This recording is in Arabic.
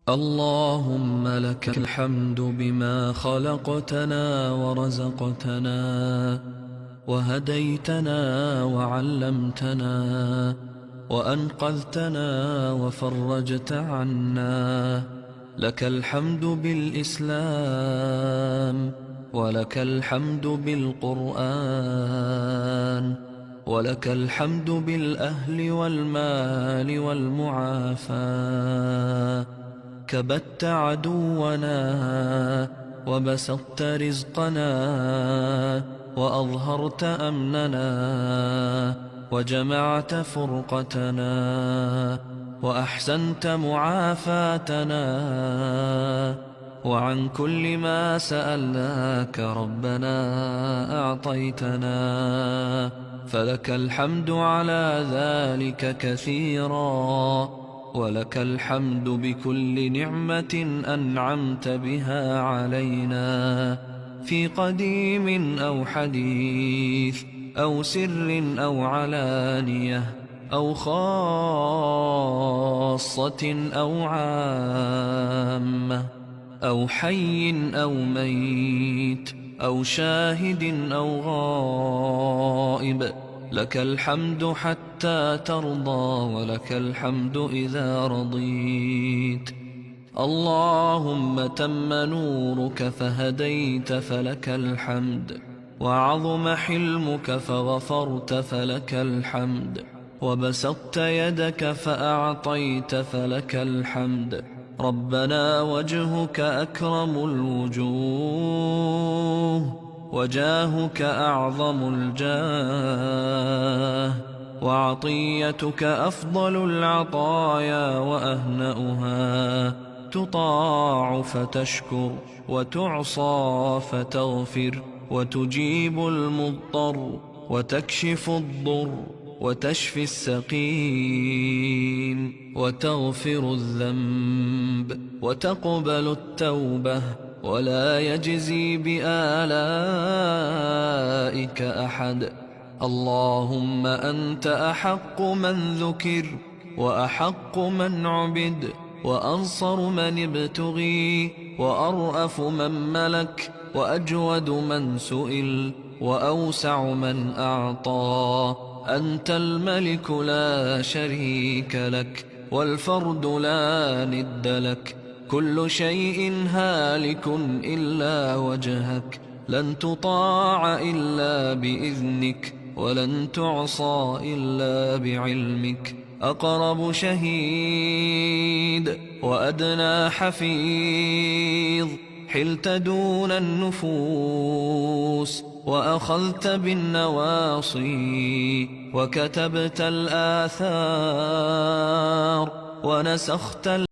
اللهم لك الحمد بما خلقتنا ورزقتنا وهديتنا وعلمتنا وأنقذتنا وفرجت عنا. لك الحمد بالإسلام، ولك الحمد بالقرآن، ولك الحمد بالأهل والمال والمعافاة. كبت عدونا وبسطت رزقنا وأظهرت أمننا وجمعت فرقتنا وأحسنت معافاتنا. وعن كل ما سألناك ربنا أعطيتنا، فلك الحمد على ذلك كثيرا. ولك الحمد بكل نعمة أنعمت بها علينا، في قديم أو حديث أو سر أو علانية أو خاصة أو عامة أو حي أو ميت أو شاهد أو غائب. لك الحمد حتى ترضى، ولك الحمد إذا رضيت. اللهم تم نورك فهديت فلك الحمد، وعظم حلمك فغفرت فلك الحمد، وبسطت يدك فأعطيت فلك الحمد. ربنا وجهك أكرم الوجوه، وجاهك أعظم الجاه، وعطيتك أفضل العطايا وأهنأها. تطاع فتشكر، وتعصى فتغفر، وتجيب المضطر، وتكشف الضر، وتشفي السقيم، وتغفر الذنب، وتقبل التوبة، ولا يجزي بآلائك أحد. اللهم أنت أحق من ذكر، وأحق من عبد، وأنصر من ابتغي، وأرأف من ملك، وأجود من سئل، وأوسع من أعطى. أنت الملك لا شريك لك، والفرد لا ند لك. كل شيء هالك إلا وجهك، لن تطاع إلا بإذنك، ولن تعصى إلا بعلمك. أقرب شهيد وأدنى حفيظ، حلت دون النفوس، وأخذت بالنواصي، وكتبت الآثار، ونسخت